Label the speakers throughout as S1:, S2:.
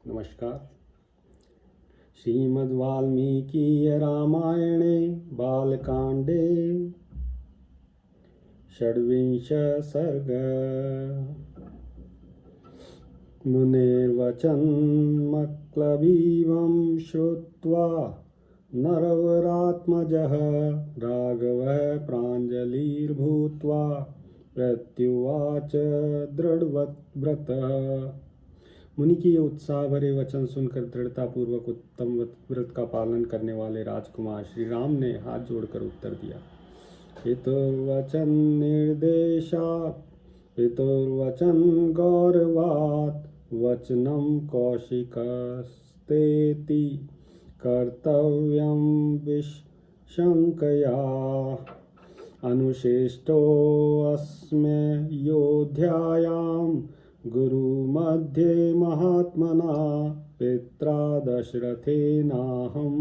S1: नमस्कार। श्रीमद्वाल्मीकीय रामायणे बालकांडे षड्विंश सर्ग। मुनेर्वचन्मक्लबीवं श्रुत्वा नरवरात्मजः राघवः प्राञ्जलिर्भूत्वा प्रत्युवाच दृढव्रतः। मुनि की ये उत्साह भरे वचन सुनकर दृढ़ता पूर्वक उत्तम व्रत का पालन करने वाले राजकुमार श्री राम ने हाथ जोड़कर उत्तर दिया। पितुर्वचन निर्देशात् पितुर्वचन गौरवात् वचनं कौशिकस्तेति कर्तव्यं विशङ्कया अनुशेष्टोऽस्म्य योध्यायां गुरुमध्ये महात्मना पित्रा दशरथेनाहं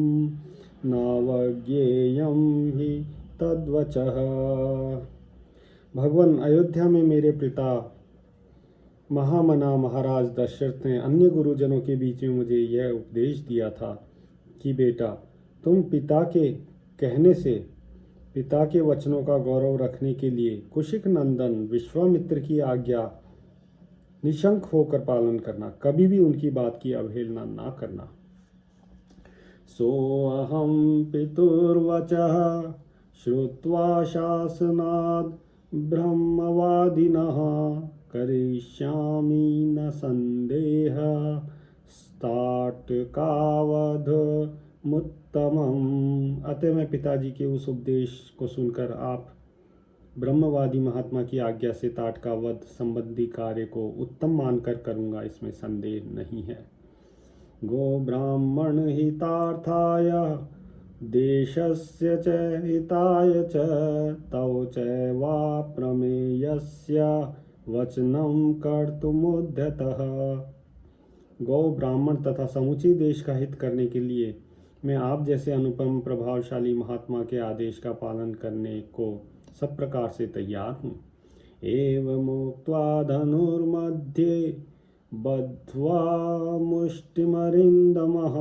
S1: नावज्ञेयं हि तद्वचः। भगवान, अयोध्या में मेरे पिता महामना महाराज दशरथ ने अन्य गुरुजनों के बीच में मुझे यह उपदेश दिया था कि बेटा, तुम पिता के कहने से पिता के वचनों का गौरव रखने के लिए कुशिक नंदन विश्वामित्र की आज्ञा निशंक होकर पालन करना, कभी भी उनकी बात की अवहेलना ना करना। सोऽहं पितुर्वचः श्रुत्वा शासनाद् ब्रह्मवादिनः करिष्यामि न संदेह स्ताटकावधमुत्तमम्। अतः मैं पिताजी के उस उपदेश को सुनकर आप ब्रह्मवादी महात्मा की आज्ञा से ताटका वध संबंधी कार्य को उत्तम मानकर करूँगा, इसमें संदेह नहीं है। गो ब्राह्मण हितार्थाय देशस्य च हिताय च तव चैवाप्रमेयस्य वचनं कर्तुमुद्यतः। गौ ब्राह्मण तथा समूची देश का हित करने के लिए मैं आप जैसे अनुपम प्रभावशाली महात्मा के आदेश का पालन करने को सब प्रकार से तैयार हूँ। एवमुक्त्वा धनुर्मध्ये बद्ध्वा मुष्टिमरिन्दमः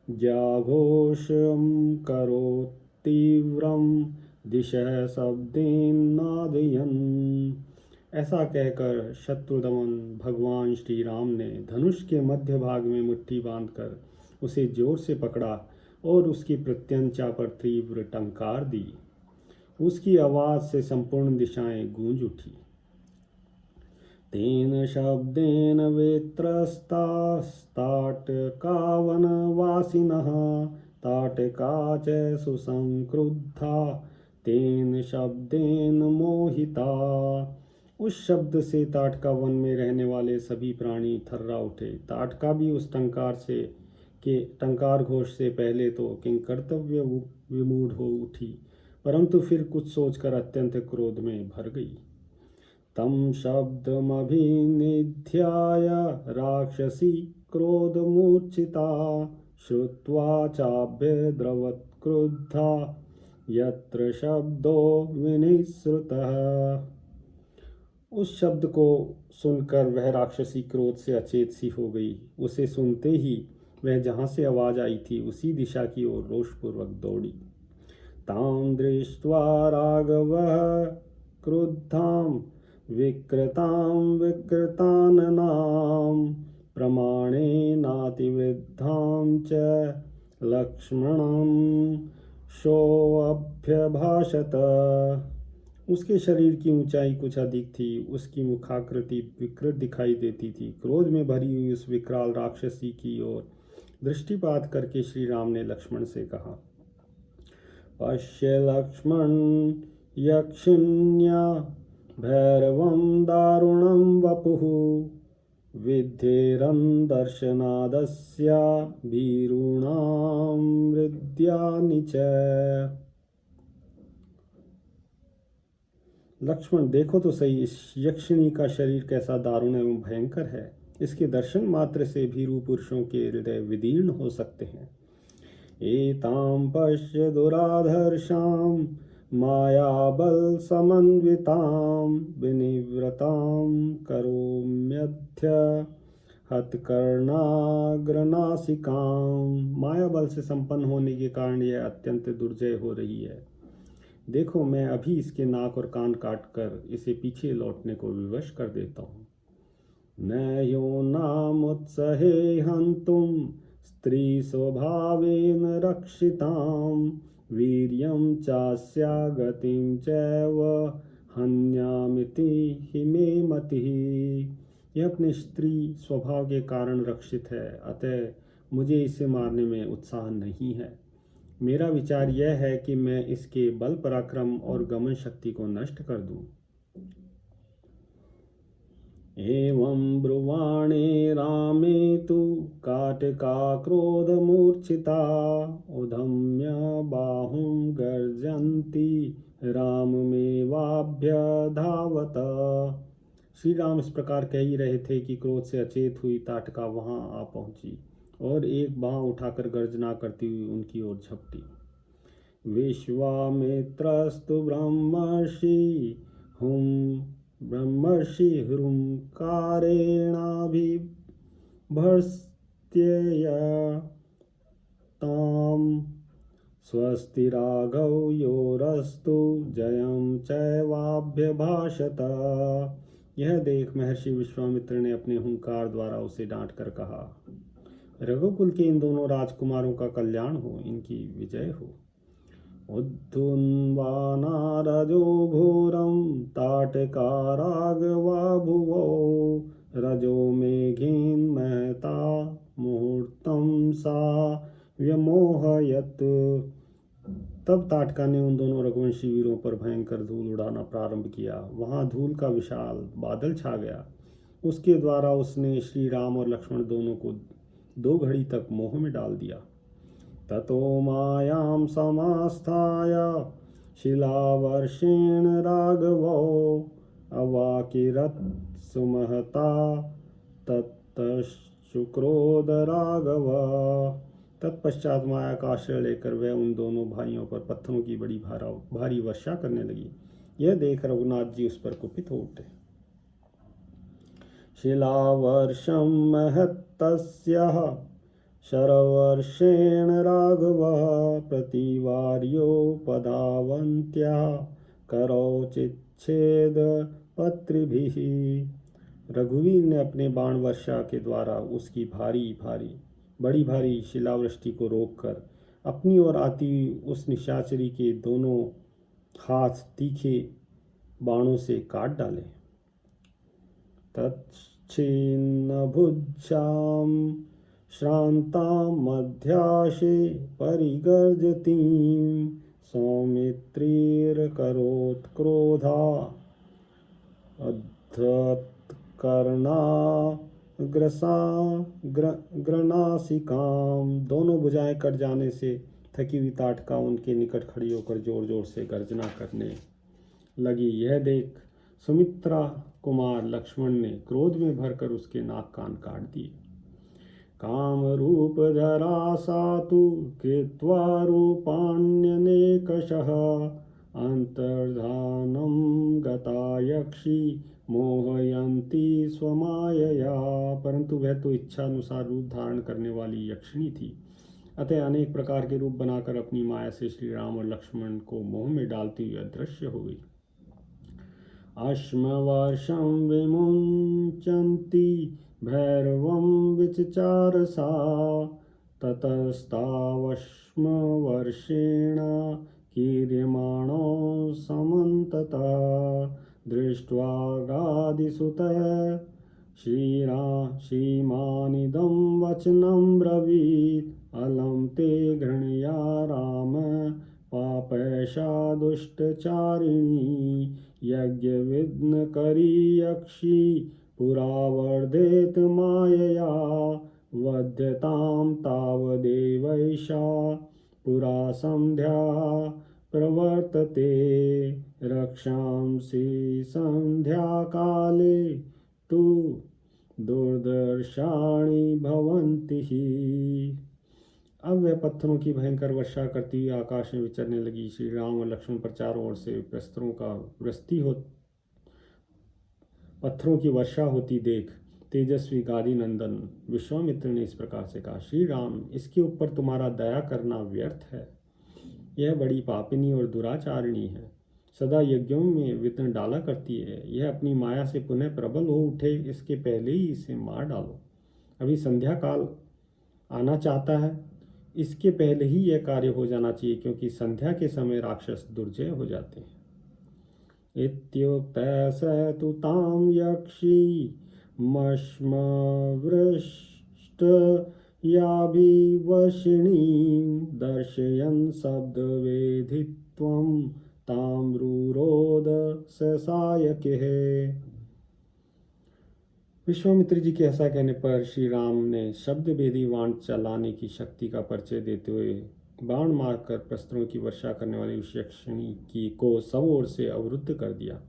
S1: जाघोषं करोत्तीव्रं दिशः शब्देन नादयन्। ऐसा कहकर शत्रुदमन भगवान श्री राम ने धनुष के मध्य भाग में मुट्ठी बांधकर उसे जोर से पकड़ा और उसकी प्रत्यंचा पर तीव्र टंकार दी। उसकी आवाज से संपूर्ण दिशाएं गूंज उठी। तेन शब्देन वेत्रस्तास्ताटकावनवासिनः ताटका च सुसंक्रुद्धा तेन शब्देन मोहिता। उस शब्द से ताटका वन में रहने वाले सभी प्राणी थर्रा उठे। ताटका भी उस टंकार घोष से पहले तो किंकर्तव्य विमूढ़ हो उठी, परंतु फिर कुछ सोचकर अत्यंत क्रोध में भर गई। तम शब्दमभिनिध्याय राक्षसी क्रोधमूर्छिता श्रुत्वा चाभ्यद्रवत् क्रुद्धा यत्र शब्दो विनिसृतः। उस शब्द को सुनकर वह राक्षसी क्रोध से अचेत सी हो गई। उसे सुनते ही वह जहाँ से आवाज आई थी उसी दिशा की ओर रोषपूर्वक दौड़ी। तां दृष्ट्वा राघवः क्रुद्धां विकृतां विकृताननां प्रमाणेनातिवृद्धां च लक्ष्मणं सोऽभ्यभाषत। उसके शरीर की ऊंचाई कुछ अधिक थी, उसकी मुखाकृति विकृत दिखाई देती थी। क्रोध में भरी हुई उस विकराल राक्षसी की ओर दृष्टिपात करके श्री राम ने लक्ष्मण से कहा, पश्य लक्ष्मण यक्षिण्या भैरवं दारुणं वपुः विद्धेरं दर्शनादस्य भीरूणां हृदयानि च। लक्ष्मण, देखो तो सही, इस यक्षिणी का शरीर कैसा दारुण एवं भयंकर है। इसके दर्शन मात्र से भीरू पुरुषों के हृदय विदीर्ण हो सकते हैं। एतां पश्य दुराधर्षां मायाबल समन्वितां विनिव्रतां करोम्यद्य हतकर्णाग्रनासिकां। माया बल से संपन्न होने के कारण यह अत्यंत दुर्जय हो रही है। देखो, मैं अभी इसके नाक और कान काट कर इसे पीछे लौटने को विवश कर देता हूँ। न यो नामुत्सहे हन्तुं स्त्री स्वभावेन रक्षितां वीर्यं चास्या गतिं चैव हन्यामिति हि मे मतिः। यह अपने स्त्री स्वभाव के कारण रक्षित है, अतः मुझे इसे मारने में उत्साह नहीं है। मेरा विचार यह है कि मैं इसके बल पराक्रम और गमन शक्ति को नष्ट कर दूं। एवं ब्रुवाणे रामे तु काटिका क्रोधमूर्छिता उधम्य बाहुं गर्जन्ती राममेवाभ्यधावत। श्री राम इस प्रकार कह ही रहे थे कि क्रोध से अचेत हुई ताटका वहां आ पहुंची और एक बाँह उठाकर गर्जना करती हुई उनकी ओर झपटी। विश्वामित्रस्तु ब्रह्मर्षि हुंकारेणाभिभर्त्सय ताम स्वस्ति राघव योरस्तु जयं चैवाभ्यभाषत। यह देख महर्षि विश्वामित्र ने अपने हुंकार द्वारा उसे डांट कर कहा, रघुकुल के इन दोनों राजकुमारों का कल्याण हो, इनकी विजय हो। उद्धुन्वानारजो घोरं ताटका राघवा भुवो रजो मेघेन्महता मुहूर्तं सा व्यमोहयत। तब ताटका ने उन दोनों रघुवंशी वीरों पर भयंकर धूल उड़ाना प्रारंभ किया। वहां धूल का विशाल बादल छा गया। उसके द्वारा उसने श्री राम और लक्ष्मण दोनों को 2 घड़ी तक मोह में डाल दिया। ततो मायां समास्थाय शिलावर्षेण राघवो अवाकिरत् सुमहता ततश्चुक्रोध राघव। तत्पश्चात माया का आश्रय लेकर वह उन दोनों भाइयों पर पत्थरों की बड़ी भारी वर्षा करने लगी। यह देख रघुनाथ जी उस पर कुपित हो उठे। शिलावर्षं महत्तस्यः शरवर्षेण राघवः प्रतिवार्योपधावन्त्या करौचिच्छेद पत्रिभिः। रघुवीर ने अपने बाण वर्षा के द्वारा उसकी बड़ी भारी शिलावृष्टि को रोककर अपनी ओर आती उस निशाचरी के दोनों हाथ तीखे बाणों से काट डाले। तच्छिन्न भुजाम श्रांतां मध्याशे परिगर्जतीं सौमित्रिर्करोत्क्रोधा अद्धत्कर्णाग्रनासिकां। दोनों भुजाएं कट जाने से थकी हुई ताटका उनके निकट खड़ी होकर जोर जोर से गर्जना करने लगी। यह देख सुमित्रा कुमार लक्ष्मण ने क्रोध में भरकर उसके नाक कान काट दिए। काम रूप धरा सातु कृत्वा रूपाण्यनेकशः अंतर्धानं गता यक्षी मोहयंती स्वमायया। परंतु वह तो इच्छा अनुसार रूप धारण करने वाली यक्षिणी थी, अतः अनेक प्रकार के रूप बनाकर अपनी माया से श्री राम और लक्ष्मण को मोह में डालती हुई अदृश्य हो गई। अश्मवर्षं विमुञ्चन्ति भैरवं विचचार सा ततस्तावश्मवर्षेण कीर्यमाणो समन्तता दृष्ट्वा गादिसुतः श्रीमानिदं वचनं ब्रवीत् अलं ते घृणया राम पापैषा दुष्टचारिणी यज्ञविघ्नकरी यक्षी पुरावर्धेत मायया वध्यतां तावदेवैषा पुरा संध्या प्रवर्तते रक्षांसि संध्याकाले तु दुर्दर्शाणि भवन्ति ही। अब वह पत्थरों की भयंकर वर्षा करती हुई आकाश में विचरने लगी। श्री राम और लक्ष्मण पर चारों ओर से पत्थरों की वर्षा होती देख तेजस्वी गादी नंदन विश्वामित्र ने इस प्रकार से कहा, श्री राम, इसके ऊपर तुम्हारा दया करना व्यर्थ है। यह बड़ी पापिनी और दुराचारिणी है, सदा यज्ञों में विघ्न डाला करती है। यह अपनी माया से पुनः प्रबल हो उठे, इसके पहले ही इसे मार डालो। अभी संध्या काल आना चाहता है, इसके पहले ही यह कार्य हो जाना चाहिए, क्योंकि संध्या के समय राक्षस दुर्जय हो जाते हैं। इत्युक्तः स तु तां यक्षी मश्मवृष्ट याभिवशिणीं दर्शयन् शब्दवेधित्वं तां रुरोध स सायकः। विश्वामित्र जी के ऐसा कहने पर श्री राम ने शब्द भेदी बाण चलाने की शक्ति का परिचय देते हुए बाण मारकर प्रस्त्रों की वर्षा करने वाली उस यक्षिणी की को सब ओर से अवरुद्ध कर दिया।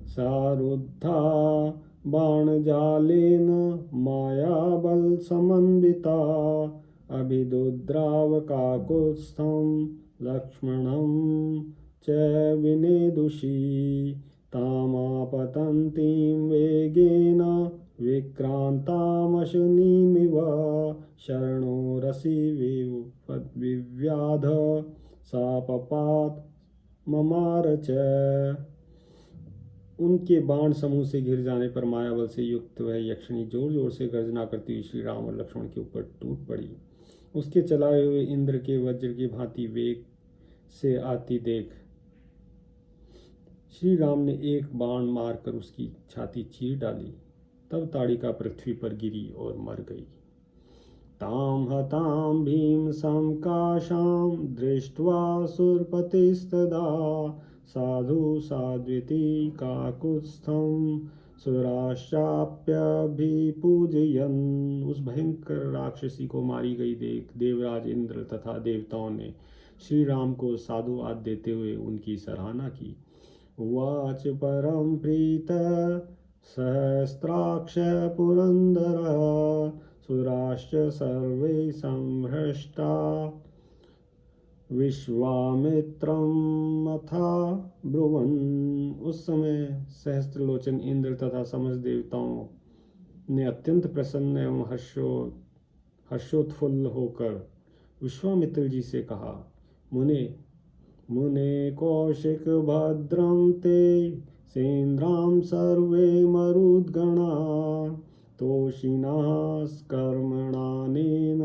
S1: सारुद्धा बाण जालेन माया बल समन्विता अभिदुद्रावकाकुत्स्थं लक्ष्मणं च विनेदुषी तामापतन्तीं वेगेन विक्रान्तामशनीमिव शरणो रसि विव्याध सा पपात ममार च। उनके बाण समूह से घिर जाने पर मायाबल से युक्त वह यक्षिणी जोर जोर से गर्जना करती हुई श्री राम और लक्ष्मण के ऊपर टूट पड़ी। उसके चलाए हुए इंद्र के वज्र की भांति वेग से आती देख श्री राम ने एक बाण मारकर उसकी छाती चीर डाली। तब ताड़िका पृथ्वी पर गिरी और मर गई। ताम हताम भीम समकाशाम दृष्ट्वा सुरपतिस्तदा साधु साध्विति काकुत्स्थं सुराश्चाप्यभिपूजयन्। उस भयंकर राक्षसी को मारी गई देख देवराज इंद्र तथा देवताओं ने श्री राम को साधुवाद देते हुए उनकी सराहना की। उवाच परम प्रीत सहस्राक्ष पुरंदर सुराश्च सर्वे संभ्रष्टा विश्वामित्रं अथा ब्रुवन्। उस समय सहस्त्रलोचन इंद्र तथा समस्त देवताओं ने अत्यंत प्रसन्न एवं हर्षोत्फुल्ल होकर विश्वामित्र जी से कहा, मुने कौशिक भद्रं ते सेन्द्रां सर्वे मरुद्गणा तोषिणः कर्मणानेन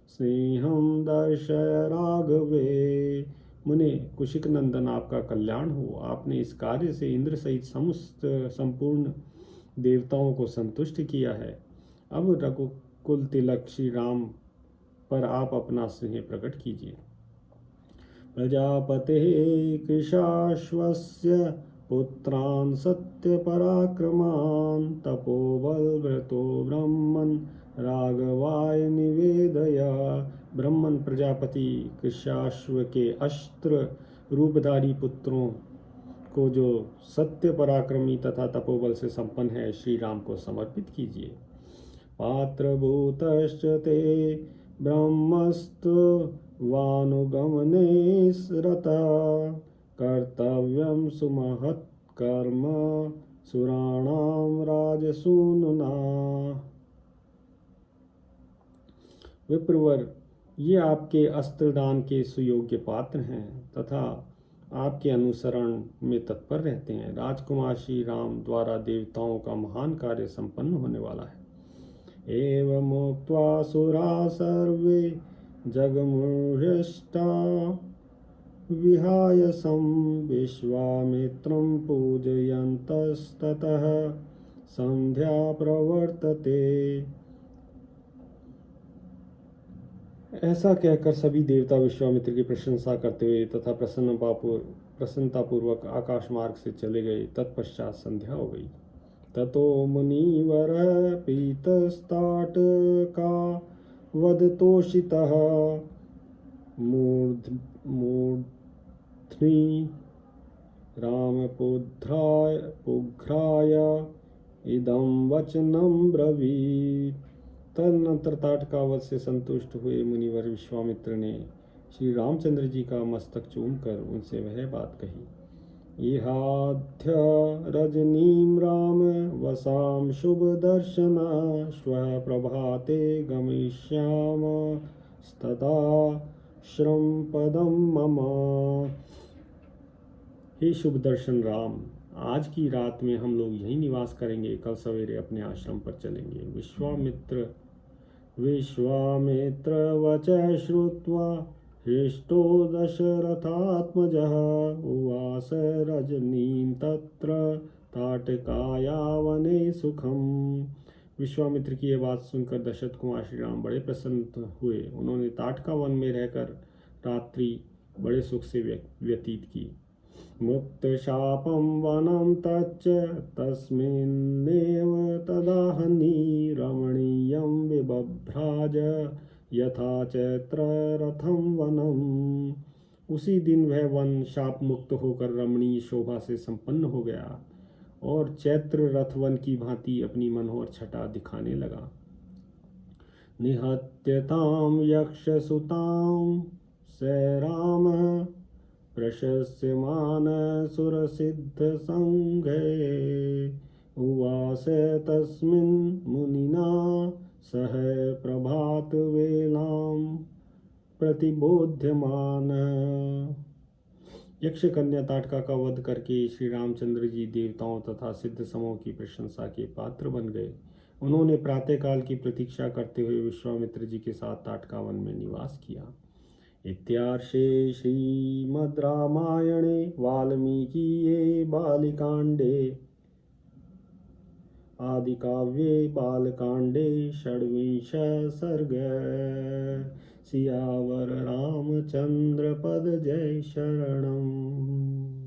S1: स्नेहं दर्शय राघवे। मुने, कुशिक नंदन, आपका कल्याण हो। आपने इस कार्य से इंद्र सहित संपूर्ण देवताओं को संतुष्ट किया है। अब रघुकुल तिलक श्री राम पर आप अपना स्नेह प्रकट कीजिए। प्रजापते कृशाश्वस्य पुत्रान् सत्यपराक्रमान् तपोबलव्रतो ब्रह्मन् राघवाय निवेदय। ब्रह्मन प्रजापति कृशाश्व के अस्त्र रूपधारी पुत्रों को जो सत्य पराक्रमी तथा तपोबल से संपन्न है, श्री राम को समर्पित कीजिए। पात्रभूतश्च ते ब्रह्मस्तु वानुगमने रतः कर्तव्यं सुमहत् कर्म सुराणां राजसूनुना। विप्रवर, ये आपके अस्त्रदान के सुयोग्य पात्र हैं तथा आपके अनुसरण में तत्पर रहते हैं। राजकुमार श्री राम द्वारा देवताओं का महान कार्य संपन्न होने वाला है। एवमुक्त्वा सुरा सर्वे जगमुहृष्टा विहाय सं विश्वामित्रं पूजयन्तस्ततः संध्या प्रवर्तते। ऐसा कहकर सभी देवता विश्वामित्र की प्रशंसा करते हुए तथा प्रसन्नतापूर्वक आकाश मार्ग से चले गए। तत्पश्चात संध्या हो गई। ततो मुनिवर पीतस्ताटका वदतोषितः मूर्ध्नि रामपुघ्राय इदं वचनं ब्रवीत्। तदनंतर ताटकावत से संतुष्ट हुए मुनिवर विश्वामित्र ने श्री रामचंद्र जी का मस्तक चूमकर उनसे वह बात कही। इहाध्य रजनीं राम वसां शुभदर्शना श्वः प्रभाते गमिष्याम तथा श्रम पदम मम। हे शुभ दर्शन राम, आज की रात में हम लोग यहीं निवास करेंगे, कल सवेरे अपने आश्रम पर चलेंगे। विश्वामित्र वचः श्रुत्वा हृष्टो दशरथात्मजः उवास रजनीं तत्र ताटकाया वने सुखम। विश्वामित्र की यह बात सुनकर दशरथ कुमार श्री राम बड़े प्रसन्न हुए। उन्होंने ताटका वन में रहकर रात्रि बड़े सुख से व्यतीत की। मुक्तशापं वनं तच्च तस्मिन्नेव तदाहनि रमणीयं विबभ्राज यथा चैत्ररथं वनम्। उसी दिन वह वन शाप मुक्त होकर रमणीय शोभा से संपन्न हो गया और चैत्र रथ वन की भांति अपनी मनोहर छटा दिखाने लगा। निहत्यतां यक्षसुतां स रामः प्रशस्यमान सुरसिद्ध संघे उवास तस्मिन् मुनिना सह प्रभात वेलां प्रतिबोध्यमान। यक्ष कन्या ताटका का वध करके श्री रामचंद्र जी देवताओं तथा सिद्ध समूह की प्रशंसा के पात्र बन गए। उन्होंने प्रातःकाल की प्रतीक्षा करते हुए विश्वामित्र जी के साथ ताटका वन में निवास किया। इत्यार्षे श्रीमद् रामायणे वाल्मीकिये बालिकाण्डे आदिकाव्ये बालकाण्डे षड्विंशः सर्गः। सियावर रामचंद्र पद जय शरणम्।